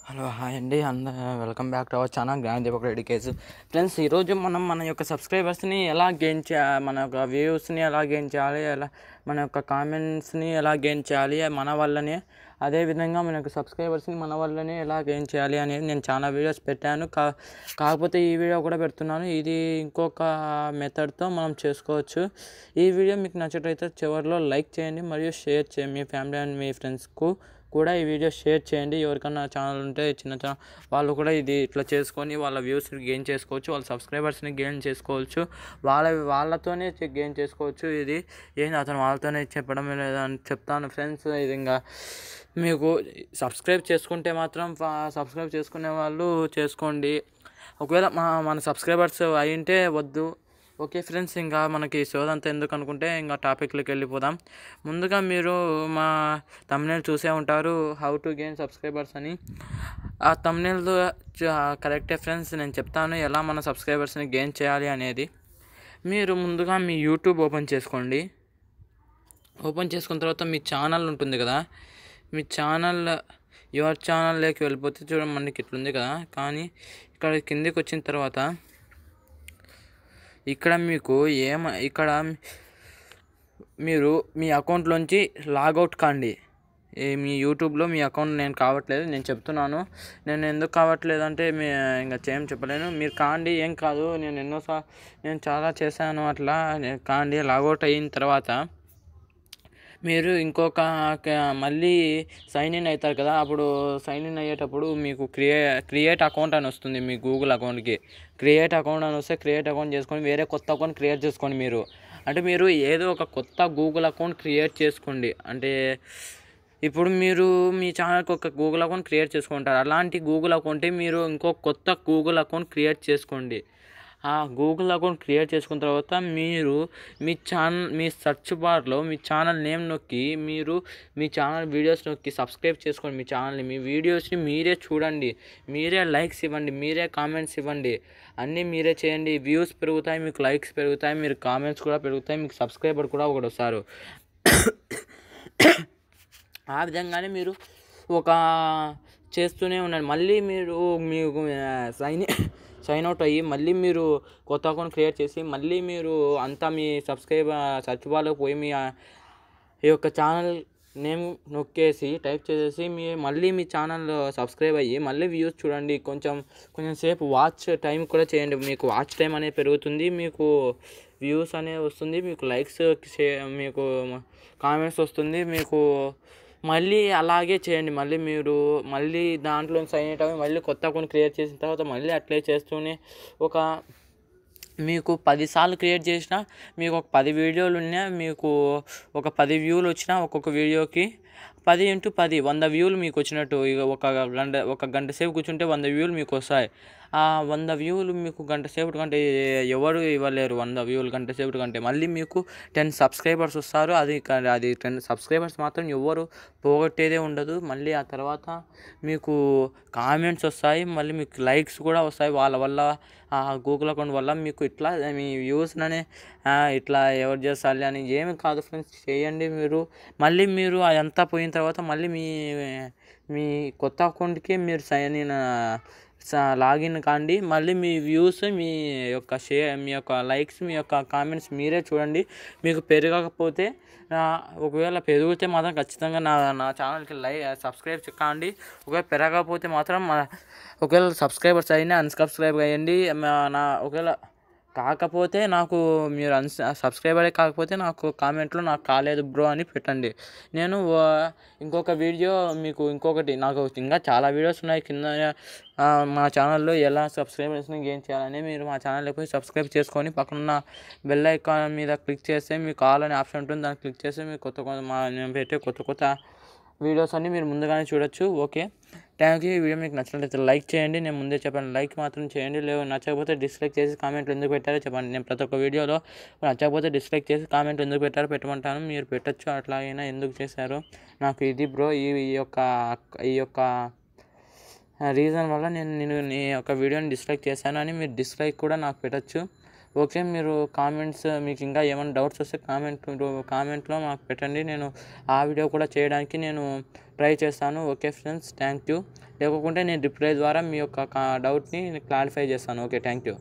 Hello hi అండి welcome back to our channel Gnanadeepak Reddy case. Friends, ఈరోజు మనం మన యొక్క సబ్స్క్రైబర్స్ని ఎలా గెయిన్ చేయాలి, మన యొక్క వ్యూస్ని ఎలా గెయిన్ చేయాలి, మన యొక్క కామెంట్స్ని ఎలా గెయిన్ చేయాలి మన వల్లనే, అదేవిధంగా మన యొక్క సబ్స్క్రైబర్స్ని మన వల్లనే ఎలా గెయిన్ చేయాలి అనేది నేను చాలా వీడియోస్ పెట్టాను. కాకపోతే ఈ వీడియో కూడా పెడుతున్నాను. ఇది ఇంకొక మెథడ్తో మనం చేసుకోవచ్చు. ఈ వీడియో మీకు నచ్చినట్లయితే చివరిలో లైక్ చేయండి మరియు షేర్ చేయండి. మీ ఫ్యామిలీ అండ్ మీ ఫ్రెండ్స్కు కూడా ఈ వీడియో షేర్ చేయండి. ఎవరికన్నా ఛానల్ ఉంటే చిన్న వాళ్ళు కూడా ఇది ఇట్లా చేసుకొని వాళ్ళ వ్యూస్ని గెయిన్ చేసుకోవచ్చు, వాళ్ళ సబ్స్క్రైబర్స్ని గెయిన్ చేసుకోవచ్చు, వాళ్ళతోనే గెయిన్ చేసుకోవచ్చు. ఇది ఏంటి అతను వాళ్ళతోనే చెప్పడం లేదని చెప్తాను ఫ్రెండ్స్. ఇది ఇంకా మీకు సబ్స్క్రైబ్ చేసుకుంటే మాత్రం సబ్స్క్రైబ్ చేసుకునే వాళ్ళు చేసుకోండి. ఒకవేళ మన సబ్స్క్రైబర్స్ అయింటే వద్దు. ఓకే ఫ్రెండ్స్, ఇంకా మనకి సోదంతా ఎందుకు అనుకుంటే ఇంకా టాపిక్లోకి వెళ్ళిపోదాం. ముందుగా మీరు మా థంబ్నెయిల్ చూసే ఉంటారు, హౌ టు గెయిన్ సబ్స్క్రైబర్స్ అని. ఆ థంబ్నెయిల్ కరెక్టే ఫ్రెండ్స్. నేను చెప్తాను ఎలా మన సబ్స్క్రైబర్స్ని గెయిన్ చేయాలి అనేది. మీరు ముందుగా మీ యూట్యూబ్ ఓపెన్ చేసుకోండి. ఓపెన్ చేసుకున్న తర్వాత మీ ఛానల్ ఉంటుంది కదా, మీ ఛానల్ యువర్ ఛానల్లోకి వెళ్ళిపోతే చూడండి మనకి ఇట్లుంది కదా. కానీ ఇక్కడ కిందికి వచ్చిన తర్వాత ఇక్కడ మీరు మీ అకౌంట్లోంచి లాగౌట్ కాండి. మీ యూట్యూబ్లో మీ అకౌంట్ నేను కావట్లేదు, నేను చెప్తున్నాను. నేను ఎందుకు కావట్లేదు అంటే ఇంకా ఏం చెప్పలేను. మీరు కాండి, ఏం కాదు. నేను చాలా చేశాను అట్లా. కాండి, లాగౌట్ అయిన తర్వాత మీరు ఇంకొక మళ్ళీ సైన్ ఇన్ అవుతారు కదా. అప్పుడు సైన్ ఇన్ అయ్యేటప్పుడు మీకు క్రియేట్ అకౌంట్ అని వస్తుంది. మీ గూగుల్ అకౌంట్కి క్రియేట్ అకౌంట్ అని వస్తే క్రియేట్ అకౌంట్ చేసుకొని వేరే కొత్త అకౌంట్ క్రియేట్ చేసుకోండి. మీరు ఏదో ఒక కొత్త గూగుల్ అకౌంట్ క్రియేట్ చేసుకోండి. అంటే ఇప్పుడు మీరు మీ ఛానల్కి ఒక గూగుల్ అకౌంట్ క్రియేట్ చేసుకుంటారు. అలాంటి గూగుల్ అకౌంట్ మీరు ఇంకో కొత్త గూగుల్ అకౌంట్ క్రియేట్ చేసుకోండి. ఆ గూగుల్ అకౌంట్ క్రియేట్ చేసుకున్న తర్వాత మీరు మీ సెర్చ్ బార్లో మీ ఛానల్ నేమ్ నొక్కి మీరు మీ ఛానల్ వీడియోస్ నొక్కి సబ్స్క్రైబ్ చేసుకోండి. మీ ఛానల్ని, మీ వీడియోస్ని మీరే చూడండి, మీరే లైక్స్ ఇవ్వండి, మీరే కామెంట్స్ ఇవ్వండి, అన్నీ మీరే చేయండి. వ్యూస్ పెరుగుతాయి, మీకు లైక్స్ పెరుగుతాయి, మీరు కామెంట్స్ కూడా పెరుగుతాయి, మీకు సబ్స్క్రైబర్ కూడా ఒకటి వస్తారు. ఆ విధంగానే మీరు చేస్తూనే ఉండండి. మళ్ళీ మీకు సైన్ అవుట్ అయ్యి మళ్ళీ మీరు కొత్త అకౌంట్ క్రియేట్ చేసి మళ్ళీ మీరు అంతా మీ సర్చ్ బార్లోకి పోయి మీ యొక్క ఛానల్ నేమ్ నొక్కేసి టైప్ చేసేసి మళ్ళీ మీ ఛానల్ సబ్స్క్రైబ్ అయ్యి మళ్ళీ వ్యూస్ చూడండి. కొంచెం సేపు వాచ్ టైం కూడా చేయండి. మీకు వాచ్ టైం అనేది పెరుగుతుంది, మీకు వ్యూస్ అనేవి వస్తుంది, మీకు లైక్స్, మీకు కామెంట్స్ వస్తుంది. మీకు మళ్ళీ అలాగే చేయండి. మళ్ళీ దాంట్లో సైన్ అవుట్ అయ్యి మళ్ళీ కొత్త అకౌంట్ క్రియేట్ చేసిన తర్వాత మళ్ళీ అట్లే చేస్తూనే మీకు 10 సార్లు క్రియేట్ చేసినా, మీకు ఒక 10 వీడియోలు ఉన్నా, మీకు ఒక 10 వ్యూలు వచ్చినా ఒక్కొక్క వీడియోకి 10 × 10 100 వ్యూలు మీకు వచ్చినట్టు. ఇక ఒక గంట సేపు కూర్చుంటే 100 వ్యూలు మీకు వస్తాయి. ఆ 100 వ్యూలు మీకు గంట సేపటి కంటే ఎవరు ఇవ్వలేరు. 100 వ్యూలు గంట సేపటి కంటే మళ్ళీ మీకు 10 సబ్స్క్రైబర్స్ వస్తారు. అది 10 సబ్స్క్రైబర్స్ మాత్రం ఎవరు పోగొట్టేదే ఉండదు. మళ్ళీ ఆ తర్వాత మీకు కామెంట్స్ వస్తాయి, మళ్ళీ మీకు లైక్స్ కూడా వస్తాయి. వాళ్ళ వల్ల ఆ గూగుల్ అకౌంట్ వల్ల మీకు ఇట్లా మీ వ్యూస్ని ఇట్లా ఎవరు చేస్తారు అని ఏమి కాదు ఫ్రెండ్స్, చేయండి. మళ్ళీ మీరు అదంతా పోయిన తర్వాత మళ్ళీ మీ కొత్త అకౌంట్కి మీరు సైన్ ఇన్ లాగిన్ కాండి. మళ్ళీ మీ వ్యూస్, మీ యొక్క లైక్స్, మీ యొక్క కామెంట్స్ మీరే చూడండి. మీకు పెరగకపోతే, ఒకవేళ పెరిగితే మాత్రం ఖచ్చితంగా నా ఛానల్కి సబ్స్క్రైబ్ కాండి. ఒకవేళ పెరగకపోతే మాత్రం ఒకవేళ సబ్స్క్రైబర్స్ అయినా అన్సబ్స్క్రైబ్ అయ్యండి. ఒకవేళ కాకపోతే మీరు సబ్స్క్రైబరే కాకపోతే నాకు కామెంట్లో నాకు కాలేదు బ్రో అని పెట్టండి. నేను ఇంకొక వీడియో నాకు ఇంకా చాలా వీడియోస్ ఉన్నాయి కింద మా ఛానల్లో ఎలా సబ్స్క్రైబర్స్ని గెయిన్ చేయాలని. మీరు మా ఛానల్కి పోయి సబ్స్క్రైబ్ చేసుకొని పక్కన బెల్ ఐకాన్ మీద క్లిక్ చేస్తే మీకు కాల్ అనే ఆప్షన్ ఉంటుంది. దాన్ని క్లిక్ చేస్తే మీకు నేను పెట్టే కొత్త వీడియోస్ అన్నీ మీరు ముందుగానే చూడొచ్చు. Okay, thank you. ఈ వీడియో మీకు నచ్చినట్లయితే లైక్ చేయండి. నేను ముందే చెప్పాను, లైక్ మాత్రం చేయండి. నచ్చకపోతే డిస్లైక్ చేసి కామెంట్లు ఎందుకు పెట్టారో చెప్పండి. నేను ప్రతి ఒక్క వీడియోలో నచ్చకపోతే డిస్లైక్ చేసి కామెంట్లు ఎందుకు పెట్టారో పెట్టమంటాను. మీరు పెట్టచ్చు, అట్లాగైనా ఎందుకు చేశారు నాకు ఇది బ్రో, ఈ యొక్క రీజన్ వల్ల నేను నీ యొక్క వీడియోని డిస్లైక్ చేశాను అని మీరు డిస్లైక్ కూడా నాకు పెట్టచ్చు. ఓకే, మీరు కామెంట్స్, మీకు ఇంకా ఏమైనా డౌట్స్ వస్తే కామెంట్లో మాకు పెట్టండి. నేను ఆ వీడియో కూడా చేయడానికి నేను ట్రై చేస్తాను. Okay friends, thank you. లేకుంటే నేను రిప్లై ద్వారా మీ యొక్క డౌట్ని క్లారిఫై చేస్తాను. Okay, thank you.